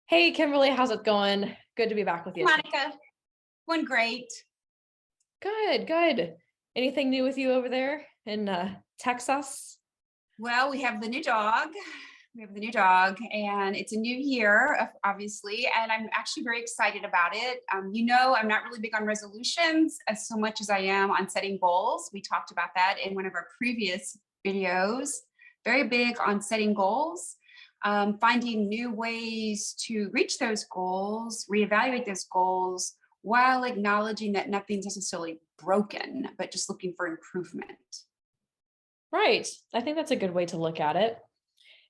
Hey, Kimberly, how's it going? Good to be back with you. Monica, going great. Good, good. Anything new with you over there in Texas? Well, we have the new dog. We have the new dog, and it's a new year, obviously, and I'm actually very excited about it. I'm not really big on resolutions as so much as I am on setting goals. We talked about that in one of our previous videos. Very big on setting goals, finding new ways to reach those goals, reevaluate those goals, while acknowledging that nothing's necessarily broken, but just looking for improvement. Right. I think that's a good way to look at it.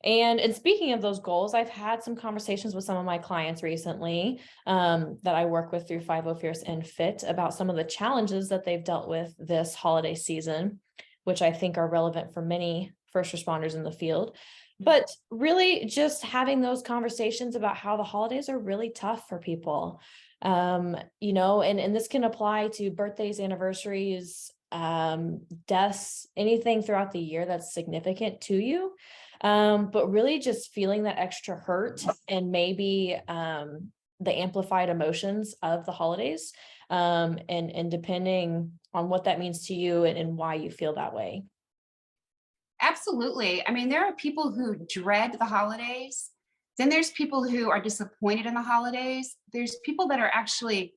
And speaking of those goals, I've had some conversations with some of my clients recently that I work with through 50 Fierce and Fit about some of the challenges that they've dealt with this holiday season, which I think are relevant for many first responders in the field. But really just having those conversations about how the holidays are really tough for people. And this can apply to birthdays, anniversaries, deaths, anything throughout the year that's significant to you. But really just feeling that extra hurt and maybe the amplified emotions of the holidays, and depending on what that means to you and why you feel that way. Absolutely. I mean, there are people who dread the holidays. Then there's people who are disappointed in the holidays. There's people that are actually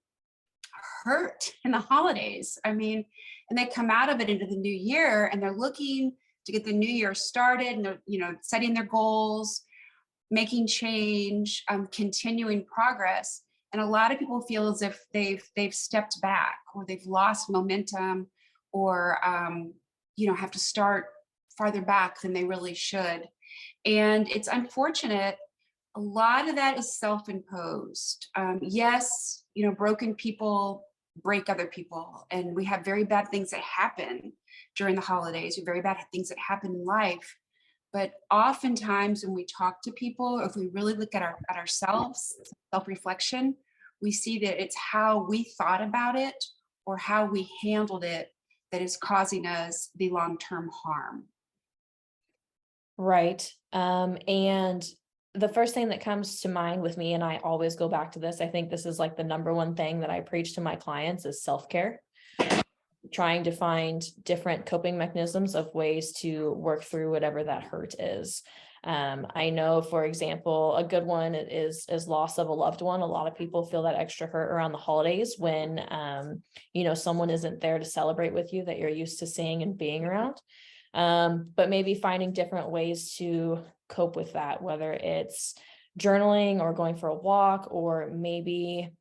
hurt in the holidays. I mean, and they come out of it into the new year and they're looking to get the new year started and they're, setting their goals, making change, continuing progress. And a lot of people feel as if they've stepped back or they've lost momentum or have to start farther back than they really should. And it's unfortunate. A lot of that is self-imposed. Yes, broken people break other people, and we have very bad things that happen during the holidays, or very bad things that happen in life. But oftentimes when we talk to people, or if we really look at ourselves, self-reflection, we see that it's how we thought about it or how we handled it that is causing us the long-term harm. Right. And the first thing that comes to mind with me, and I always go back to this, I think this is like the number one thing that I preach to my clients is self-care. Trying to find different coping mechanisms of ways to work through whatever that hurt is. I know, for example, a good one is loss of a loved one. A lot of people feel that extra hurt around the holidays when, someone isn't there to celebrate with you that you're used to seeing and being around. But maybe finding different ways to cope with that, whether it's journaling or going for a walk, or maybe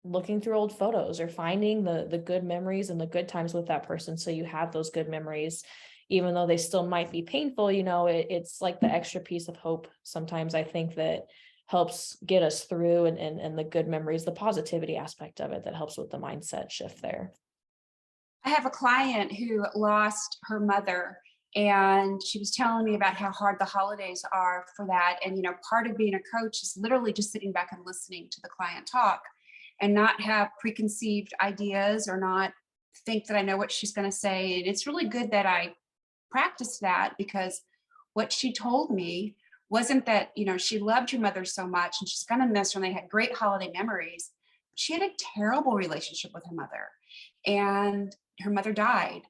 looking through old photos or finding the good memories and the good times with that person. So you have those good memories, even though they still might be painful, it's like the extra piece of hope. Sometimes I think that helps get us through and the good memories, the positivity aspect of it that helps with the mindset shift there. I have a client who lost her mother, and she was telling me about how hard the holidays are for that. And, part of being a coach is literally just sitting back and listening to the client talk and not have preconceived ideas or not think that I know what she's going to say. And it's really good that I practiced that, because what she told me wasn't that, she loved her mother so much and she's going to miss her and they had great holiday memories. She had a terrible relationship with her mother, and her mother died.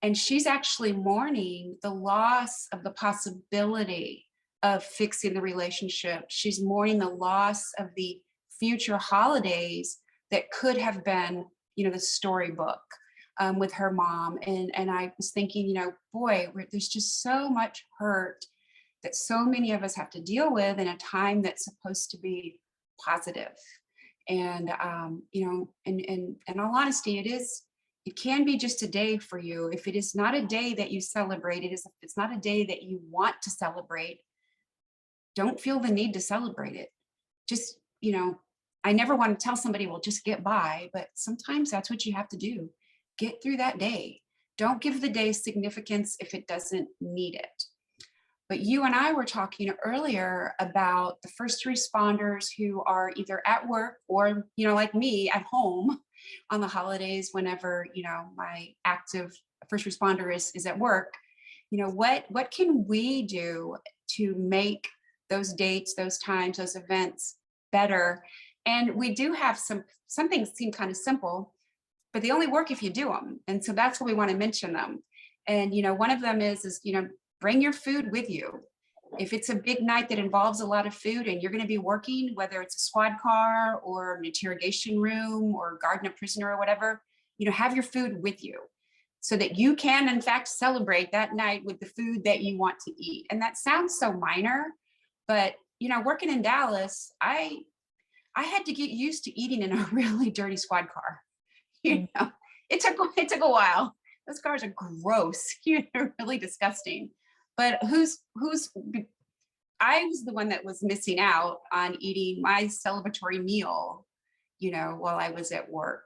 And she's actually mourning the loss of the possibility of fixing the relationship. She's mourning the loss of the future holidays that could have been, the storybook with her mom. And I was thinking, boy, there's just so much hurt that so many of us have to deal with in a time that's supposed to be positive. And, in all honesty, it can be just a day for you. If it is not a day that you celebrate, it's not a day that you want to celebrate, don't feel the need to celebrate it. Just, I never want to tell somebody, well, just get by, but sometimes that's what you have to do. Get through that day. Don't give the day significance if it doesn't need it. But you and I were talking earlier about the first responders who are either at work or, like me, at home on the holidays whenever, my active first responder is at work. What can we do to make those dates, those times, those events better. And we do have some things seem kind of simple, but they only work if you do them. And so that's why we want to mention them. And, one of them is, bring your food with you. If it's a big night that involves a lot of food and you're going to be working, whether it's a squad car or an interrogation room or garden a prisoner or whatever, have your food with you so that you can, in fact, celebrate that night with the food that you want to eat. And that sounds so minor, but, working in Dallas, I had to get used to eating in a really dirty squad car. It took a while. Those cars are gross. They're really disgusting. But I was the one that was missing out on eating my celebratory meal, while I was at work.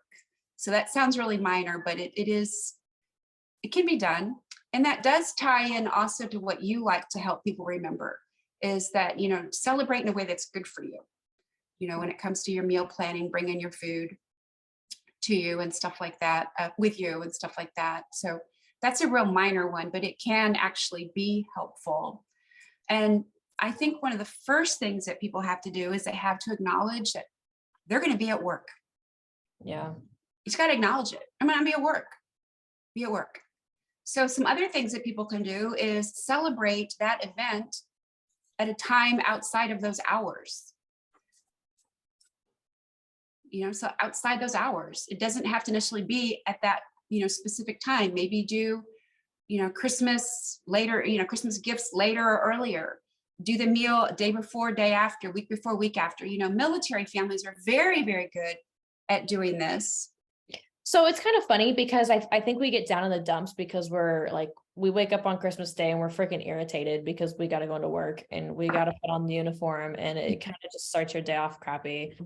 So that sounds really minor, but it can be done. And that does tie in also to what you like to help people remember is that, celebrate in a way that's good for you. When it comes to your meal planning, bring in your food to you and stuff like that, with you and stuff like that. So that's a real minor one, but it can actually be helpful. And I think one of the first things that people have to do is they have to acknowledge that they're going to be at work. Yeah. You just got to acknowledge it. I'm going to be at work. Be at work. So some other things that people can do is celebrate that event at a time outside of those hours. So outside those hours, it doesn't have to necessarily be at that, specific time. Maybe do, Christmas later, Christmas gifts later or earlier. Do the meal day before, day after, week before, week after. Military families are very, very good at doing this. So it's kind of funny because I think we get down in the dumps because we wake up on Christmas Day and we're freaking irritated because we got to go into work and we got to put on the uniform and it kind of just starts your day off crappy.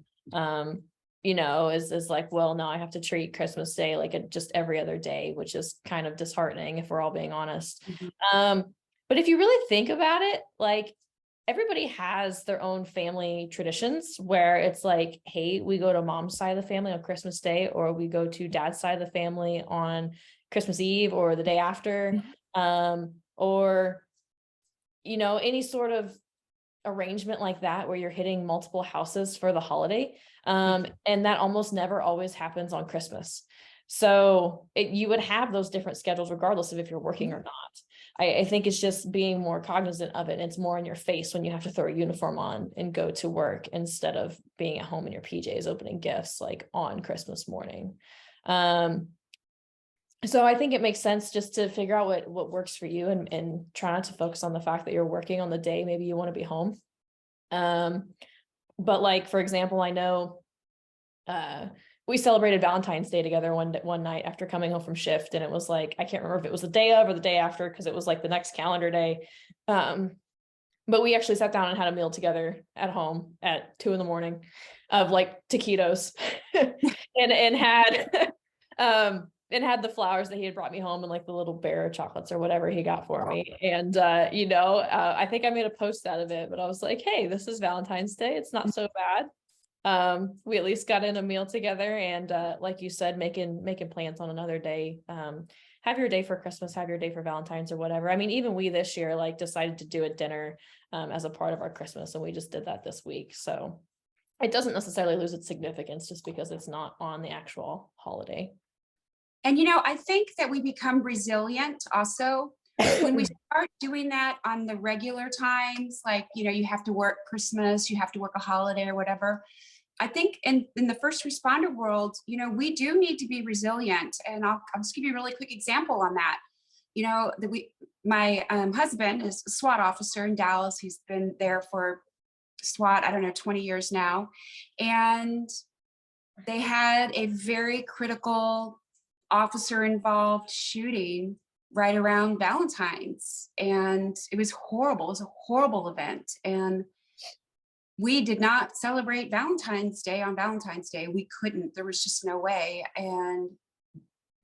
Is like, well, now I have to treat Christmas Day like just every other day, which is kind of disheartening if we're all being honest. Mm-hmm. But if you really think about it, like everybody has their own family traditions where it's like, hey, we go to mom's side of the family on Christmas Day, or we go to dad's side of the family on Christmas Eve or the day after, or, any sort of arrangement like that where you're hitting multiple houses for the holiday. And that almost never always happens on Christmas. So you would have those different schedules regardless of if you're working or not. I think it's just being more cognizant of it. It's more in your face when you have to throw a uniform on and go to work instead of being at home in your PJs opening gifts like on Christmas morning. So I think it makes sense just to figure out what works for you and try not to focus on the fact that you're working on the day maybe you want to be home. But like, for example, I know we celebrated Valentine's Day together one night after coming home from shift. And it was like, I can't remember if it was the day of or the day after, because it was like the next calendar day. But we actually sat down and had a meal together at home at 2 a.m. of like taquitos and had, and had the flowers that he had brought me home and like the little bear chocolates or whatever he got for me. And, I think I made a post out of it, but I was like, hey, this is Valentine's Day. It's not so bad. We at least got in a meal together and, like you said, making plans on another day. Have your day for Christmas, have your day for Valentine's or whatever. I mean, even we this year, decided to do a dinner, as a part of our Christmas. And we just did that this week. So it doesn't necessarily lose its significance just because it's not on the actual holiday. And, I think that we become resilient also when we start doing that on the regular times, you have to work Christmas, you have to work a holiday or whatever. I think in the first responder world, we do need to be resilient. And I'll just give you a really quick example on that. My husband is a SWAT officer in Dallas. He's been there for SWAT, 20 years now. And they had a very critical officer involved shooting right around Valentine's. And it was horrible. It was a horrible event. And we did not celebrate Valentine's Day on Valentine's Day. We couldn't, there was just no way.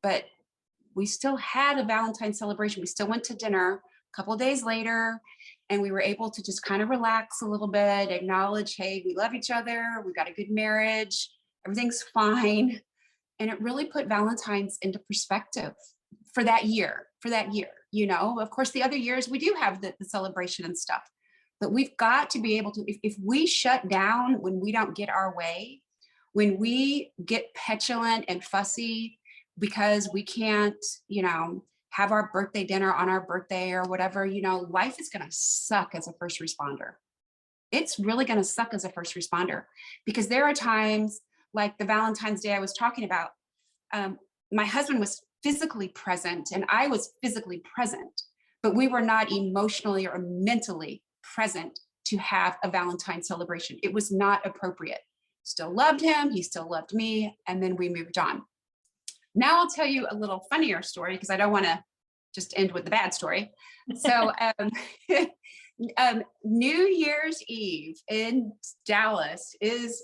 But we still had a Valentine's celebration. We still went to dinner a couple of days later, and we were able to just kind of relax a little bit, acknowledge, hey, we love each other. We got a good marriage. Everything's fine. And it really put Valentine's into perspective for that year, Of course, the other years we do have the celebration and stuff, But we've got to be able to, if we shut down when we don't get our way, when we get petulant and fussy because we can't, have our birthday dinner on our birthday or whatever, life is going to suck as a first responder. It's really going to suck as a first responder, because there are times like the Valentine's Day I was talking about. My husband was physically present and I was physically present, but we were not emotionally or mentally present to have a Valentine celebration. It was not appropriate. Still loved him, he still loved me, and then we moved on. Now I'll tell you a little funnier story, because I don't want to just end with the bad story. So New Year's Eve in Dallas is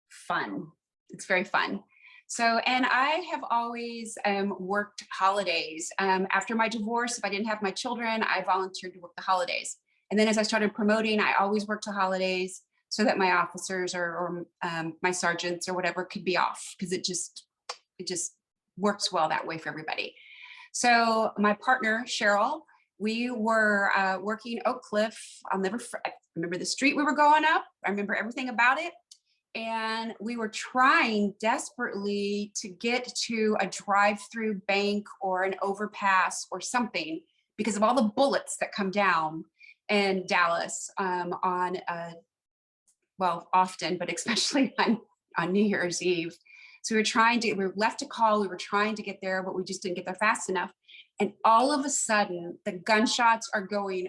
fun. It's very fun. So, and I have always worked holidays. After my divorce, if I didn't have my children, I volunteered to work the holidays. And then as I started promoting, I always worked the holidays so that my officers or my sergeants or whatever could be off, because it just works well that way for everybody. So my partner, Cheryl, we were working Oak Cliff. I remember the street we were going up. I remember everything about it. And we were trying desperately to get to a drive-through bank or an overpass or something, because of all the bullets that come down in Dallas often, but especially on New Year's Eve. So we were left a call, we were trying to get there, but we just didn't get there fast enough. And all of a sudden, the gunshots are going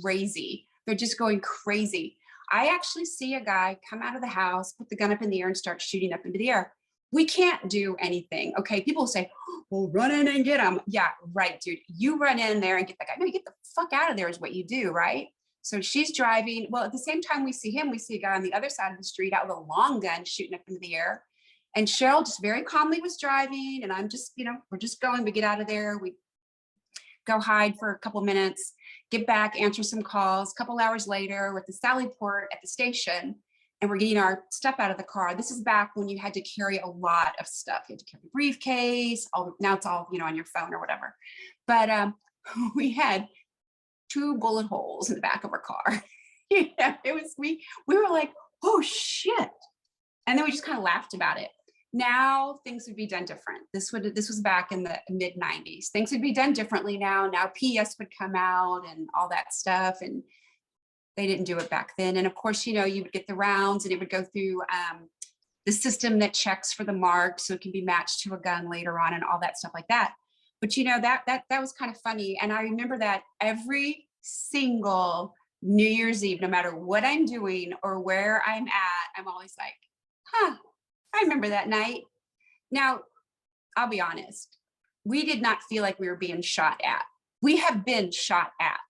crazy. They're just going crazy. I actually see a guy come out of the house, put the gun up in the air and start shooting up into the air. We can't do anything. Okay, people say, well, run in and get him. Yeah, right, dude. You run in there and get that guy. No, you get the fuck out of there is what you do, right? So she's driving. Well, at the same time we see him, we see a guy on the other side of the street out with a long gun shooting up into the air. And Cheryl just very calmly was driving. And I'm just, we're just going, we get out of there. We go hide for a couple of minutes, get back, answer some calls. A couple hours later, we're at the Sally Port at the station, and we're getting our stuff out of the car. This is back when you had to carry a lot of stuff. You had to carry a briefcase. Now it's all, on your phone or whatever. But we had 2 bullet holes in the back of our car. It was, we were like, oh shit. And then we just kind of laughed about it. Now things would be done different. This was back in the mid 90s. Things would be done differently now. Now PS would come out and all that stuff. And they didn't do it back then. And of course, you would get the rounds and it would go through the system that checks for the mark, so it can be matched to a gun later on and all that stuff like that. But that was kind of funny. And I remember that every single New Year's Eve, no matter what I'm doing or where I'm at, I'm always like, I remember that night. Now, I'll be honest, we did not feel like we were being shot at. We have been shot at.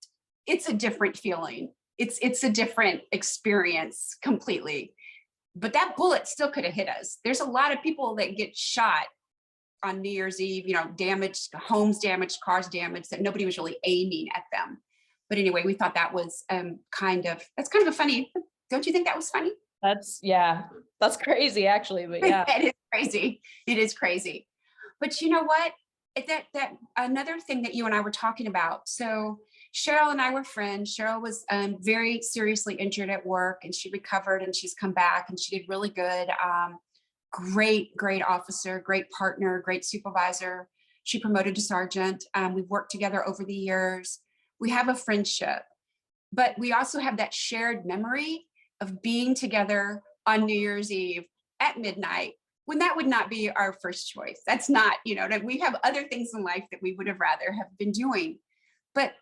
It's a different feeling. It's a different experience completely. But that bullet still could have hit us. There's a lot of people that get shot on New Year's Eve, damaged, homes damaged, cars damaged, that nobody was really aiming at them. But anyway, we thought that was that's kind of a funny, don't you think that was funny? That's crazy actually, but yeah. It is crazy. It is crazy. But you know what? That another thing that you and I were talking about. So Cheryl and I were friends. Cheryl was very seriously injured at work, and she recovered and she's come back and she did really good. Great officer, great partner, great supervisor. She promoted to sergeant. We've worked together over the years. We have a friendship, but we also have that shared memory of being together on New Year's Eve at midnight, when that would not be our first choice. That's not, we have other things in life that we would have rather have been doing. But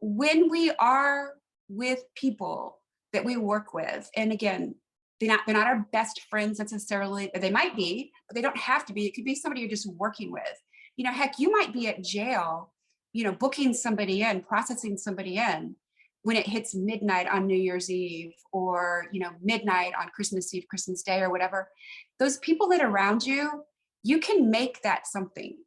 when we are with people that we work with, and again, they're not our best friends necessarily. They might be, but they don't have to be. It could be somebody you're just working with. Heck, you might be at jail, booking somebody in, processing somebody in, when it hits midnight on New Year's Eve, or, midnight on Christmas Eve, Christmas Day, or whatever. Those people that are around you, you can make that something.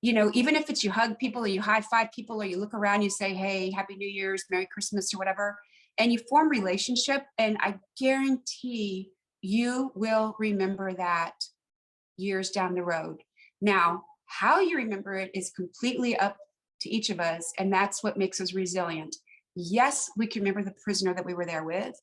Even if it's you hug people or you high five people or you look around, you say, hey, Happy New Year's, Merry Christmas, or whatever, and you form relationship. And I guarantee you will remember that years down the road. Now, how you remember it is completely up to each of us. And that's what makes us resilient. Yes, we can remember the prisoner that we were there with.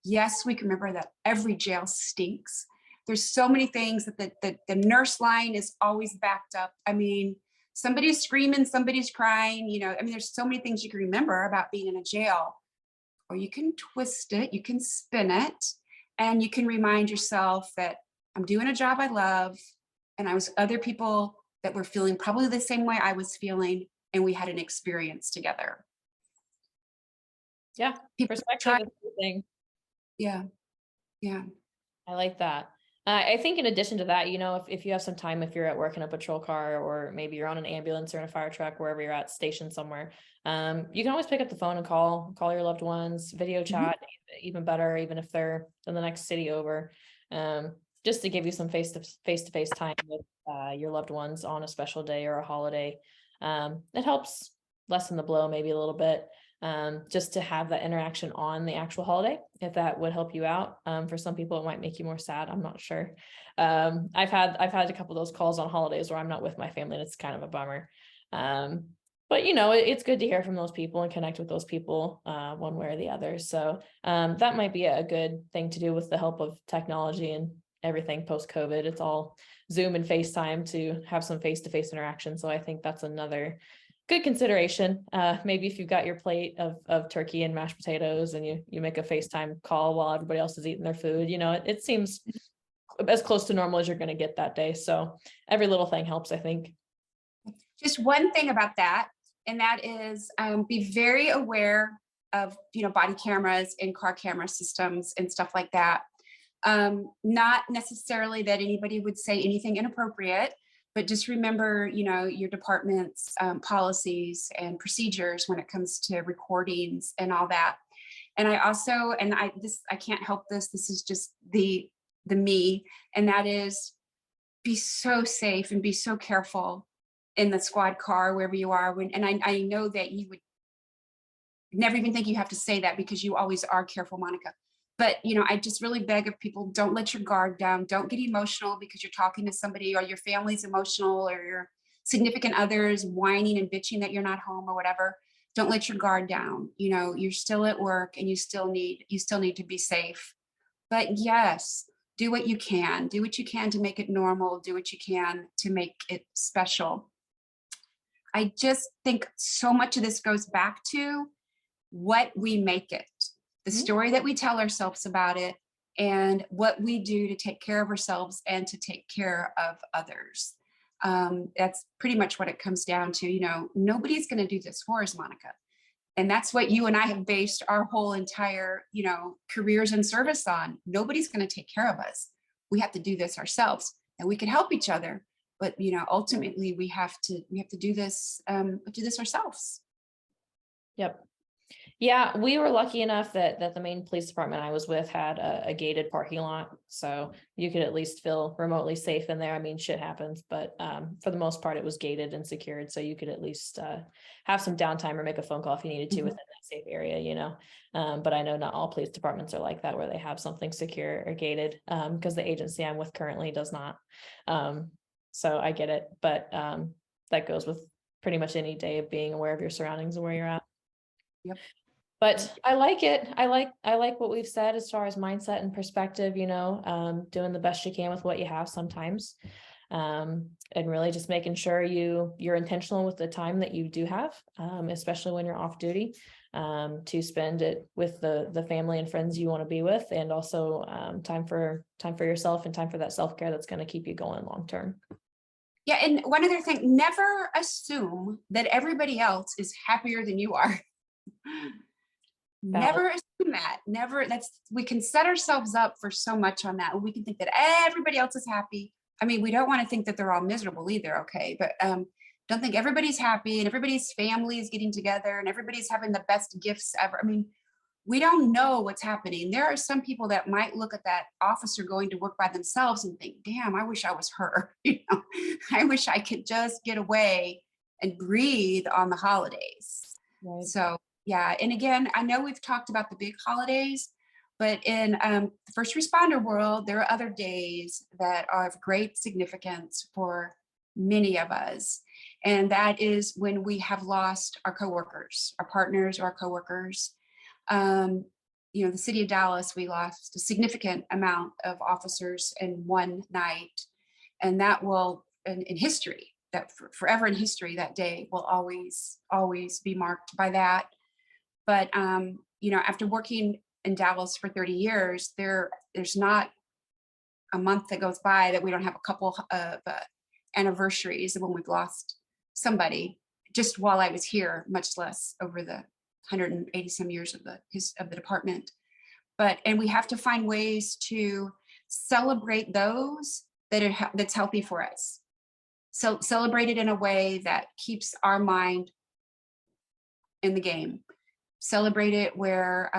Yes, we can remember that every jail stinks. There's so many things that the nurse line is always backed up. I mean, somebody's screaming, somebody's crying, you know, I mean, there's so many things you can remember about being in a jail. Or you can twist it, you can spin it, and you can remind yourself that I'm doing a job I love, and I was other people that were feeling probably the same way I was feeling, and we had an experience together. Yeah, People perspective try, is everything. yeah, yeah. I like that. I think in addition to that, you know, if you have some time, if you're at work in a patrol car, or maybe you're on an ambulance or in a fire truck, wherever you're at, stationed somewhere, you can always pick up the phone and call your loved ones, video Mhm. chat, even better, even if they're in the next city over, just to give you some face-to-face time with your loved ones on a special day or a holiday. It helps lessen the blow maybe a little bit. Just to have that interaction on the actual holiday, if that would help you out. For some people, it might make you more sad. I'm not sure. I've had a couple of those calls on holidays where I'm not with my family, and it's kind of a bummer. But you know, it's good to hear from those people and connect with those people one way or the other. So that might be a good thing to do with the help of technology and everything post-COVID. It's all Zoom and FaceTime to have some face-to-face interaction. So I think that's another good consideration. Maybe if you've got your plate of turkey and mashed potatoes, and you make a FaceTime call while everybody else is eating their food, you know, it seems as close to normal as you're going to get that day. So every little thing helps, I think. Just one thing about that, and that is be very aware of, you know, body cameras and car camera systems and stuff like that. Not necessarily that anybody would say anything inappropriate, but just remember, you know, your department's policies and procedures when it comes to recordings and all that. And I also, and I can't help this. This is just the me, and that is be so safe and be so careful in the squad car wherever you are. And I know that you would never even think you have to say that because you always are careful, Monica. But you know, I just really beg of people, don't let your guard down. Don't get emotional because you're talking to somebody, or your family's emotional, or your significant others whining and bitching that you're not home or whatever. Don't let your guard down. You know, you're still at work, and you still need to be safe. But yes, do what you can. Do what you can to make it normal. Do what you can to make it special. I just think so much of this goes back to what we make it, the Mhm. story that we tell ourselves about it, and what we do to take care of ourselves and to take care of others. That's pretty much what it comes down to. You know, nobody's going to do this for us, Monica. And that's what you and I have based our whole entire, you know, careers and service on. Nobody's going to take care of us. We have to do this ourselves, and we can help each other. But you know, ultimately, we have to do this ourselves. Yep. Yeah, we were lucky enough that the main police department I was with had a gated parking lot, so you could at least feel remotely safe in there. I mean, shit happens, but for the most part, it was gated and secured, so you could at least have some downtime or make a phone call if you needed to Mhm. within that safe area, you know. But I know not all police departments are like that, where they have something secure or gated, because the agency I'm with currently does not. So I get it, but that goes with pretty much any day of being aware of your surroundings and where you're at. Yep. But I like it. I like what we've said as far as mindset and perspective, you know, doing the best you can with what you have sometimes. And really just making sure you're intentional with the time that you do have, especially when you're off duty, to spend it with the family and friends you want to be with, and also time for yourself and time for that self-care that's going to keep you going long term. Yeah, and one other thing, never assume that everybody else is happier than you are. Valid. Never assume that. Never, we can set ourselves up for so much on that. We can think that everybody else is happy. I mean, we don't want to think that they're all miserable either, okay? But don't think everybody's happy and everybody's family is getting together and everybody's having the best gifts ever. I mean, we don't know what's happening. There are some people that might look at that officer going to work by themselves and think, damn, I wish I was her. You know, I wish I could just get away and breathe on the holidays. Right. So yeah, and again, I know we've talked about the big holidays, but in the first responder world, there are other days that are of great significance for many of us. And that is when we have lost our coworkers, our partners, or our coworkers. The city of Dallas, we lost a significant amount of officers in one night. And that will, in history, that forever in history, that day will always be marked by that. But, after working in Dallas for 30 years, there's not a month that goes by that we don't have a couple of anniversaries of when we've lost somebody just while I was here, much less over the 180 some years of the department. And we have to find ways to celebrate those that's healthy for us. So celebrate it in a way that keeps our mind in the game. Celebrate it where,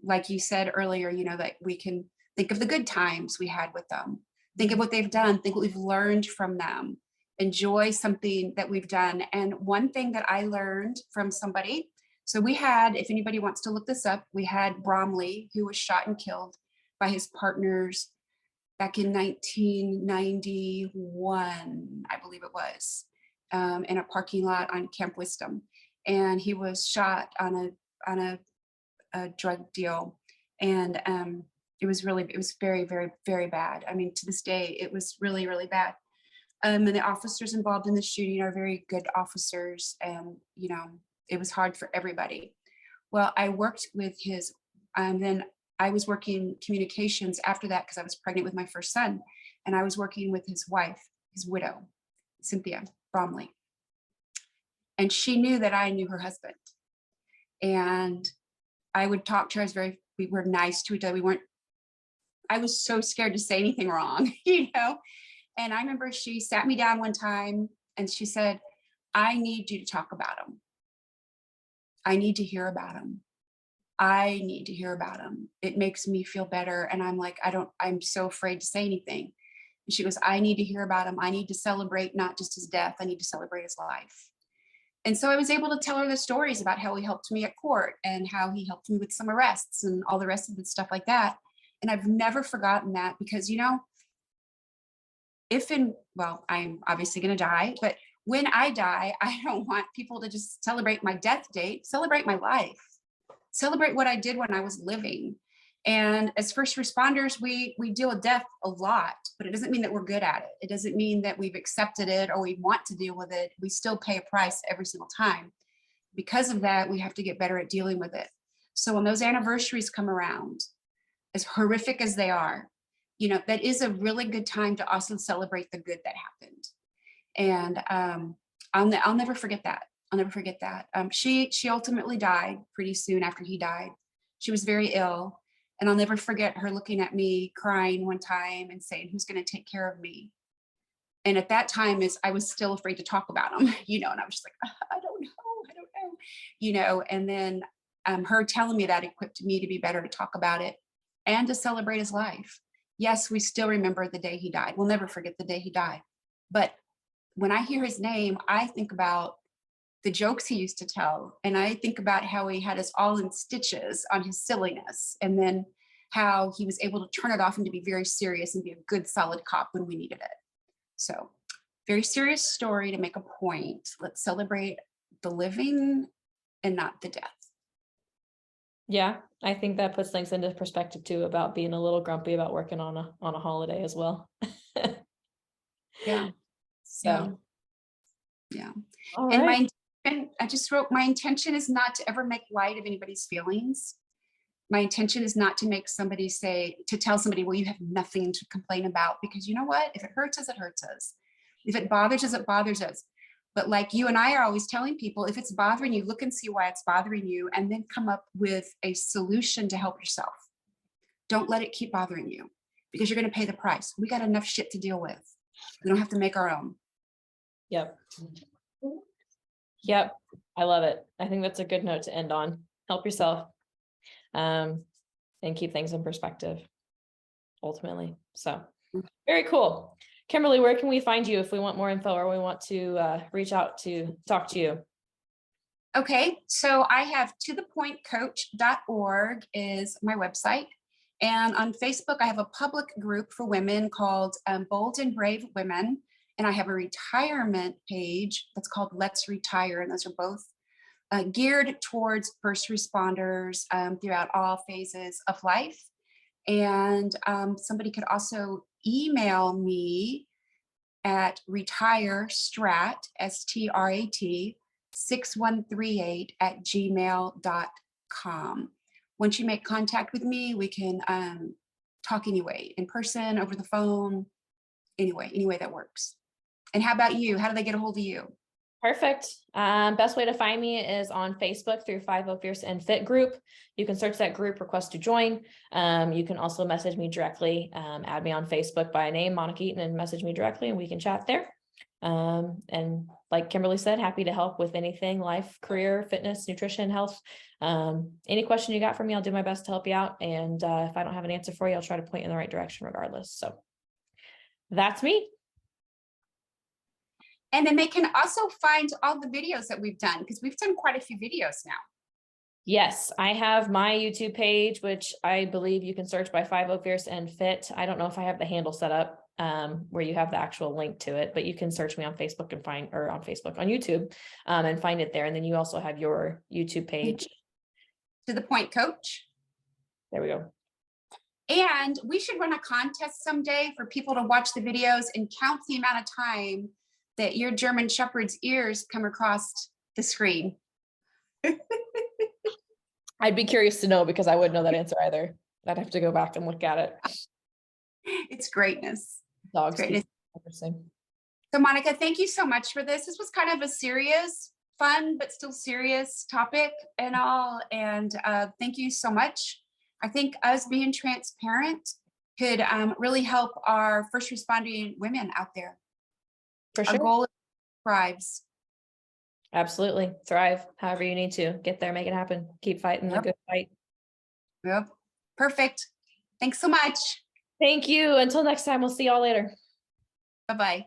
like you said earlier, that we can think of the good times we had with them. Think of what they've done. Think what we've learned from them. Enjoy something that we've done. And one thing that I learned from somebody, so we had, if anybody wants to look this up, we had Bromley, who was shot and killed by his partners back in 1991, I believe it was, in a parking lot on Camp Wisdom. And he was shot on a drug deal. And it was very, very, very bad. I mean, to this day, it was really, really bad. And the officers involved in the shooting are very good officers. And, it was hard for everybody. Well, I worked with then I was working communications after that because I was pregnant with my first son. And I was working with his wife, his widow, Cynthia Bromley. And she knew that I knew her husband. And I would talk to her. We were nice to each other. I was so scared to say anything wrong, And I remember she sat me down one time and she said, I need you to talk about him. I need to hear about him. I need to hear about him. It makes me feel better. And I'm like, I'm so afraid to say anything. And she goes, I need to hear about him. I need to celebrate not just his death. I need to celebrate his life. And so I was able to tell her the stories about how he helped me at court and how he helped me with some arrests and all the rest of the stuff like that. And I've never forgotten that because, I'm obviously going to die, but when I die, I don't want people to just celebrate my death date, celebrate my life, celebrate what I did when I was living. And as first responders, we deal with death a lot, but it doesn't mean that we're good at it. It doesn't mean that we've accepted it or we want to deal with it. We still pay a price every single time. Because of that, we have to get better at dealing with it. So when those anniversaries come around, as horrific as they are, that is a really good time to also celebrate the good that happened. And I'll never forget that. I'll never forget that. She ultimately died pretty soon after he died. She was very ill. And I'll never forget her looking at me crying one time and saying, who's going to take care of me? And at that time I was still afraid to talk about him, and I was just like, I don't know. And then her telling me that equipped me to be better to talk about it and to celebrate his life. Yes, we still remember the day he died. We'll never forget the day he died. But when I hear his name, I think about the jokes he used to tell. And I think about how he had us all in stitches on his silliness. And then how he was able to turn it off and to be very serious and be a good, solid cop when we needed it. So very serious story to make a point. Let's celebrate the living and not the death. Yeah, I think that puts things into perspective too, about being a little grumpy about working on a holiday as well. Yeah. So, yeah. All And right. I just wrote, my intention is not to ever make light of anybody's feelings. My intention is not to tell somebody, well, you have nothing to complain about, because you know what? If it hurts us, it hurts us. If it bothers us, it bothers us. But like you and I are always telling people, if it's bothering you, look and see why it's bothering you, and then come up with a solution to help yourself. Don't let it keep bothering you, because you're going to pay the price. We got enough shit to deal with. We don't have to make our own. Yep. I love it. I think that's a good note to end on. Help yourself. And keep things in perspective, ultimately. So very cool. Kimberly, where can we find you if we want more info or we want to reach out to talk to you? Okay, so I have tothepointcoach.org is my website. And on Facebook, I have a public group for women called Bold and Brave Women. and I have a retirement page that's called Let's Retire. And those are both geared towards first responders throughout all phases of life. And somebody could also email me at retirestrat, STRAT, 6138 at gmail.com. Once you make contact with me, we can talk anyway, in person, over the phone, any way that works. And how about you? How do they get a hold of you? Perfect. Best way to find me is on Facebook through 50 Fierce and Fit group. You can search that group, request to join. You can also message me directly, add me on Facebook by name, Monica Eaton, and message me directly, and we can chat there. And like Kimberly said, happy to help with anything, life, career, fitness, nutrition, health. Any question you got for me, I'll do my best to help you out. And if I don't have an answer for you, I'll try to point you in the right direction regardless. So that's me. And then they can also find all the videos that we've done, because we've done quite a few videos now. Yes, I have my YouTube page, which I believe you can search by 50 Fierce and Fit. I don't know if I have the handle set up where you have the actual link to it, but you can search me on Facebook and find, or on Facebook, on YouTube, and find it there. And then you also have your YouTube page. To the Point Coach. There we go. And we should run a contest someday for people to watch the videos and count the amount of time that your German Shepherd's ears come across the screen. I'd be curious to know, because I wouldn't know that answer either. I'd have to go back and look at it. It's greatness. Dogs. It's greatness. So Monica, thank you so much for this. This was kind of a serious, fun, but still serious topic and all. And thank you so much. I think us being transparent could really help our first responding women out there. For sure. Our goal is thrives. Absolutely. Thrive however you need to. Get there, make it happen. Keep fighting the good fight. Yep. Perfect. Thanks so much. Thank you. Until next time, we'll see y'all later. Bye-bye.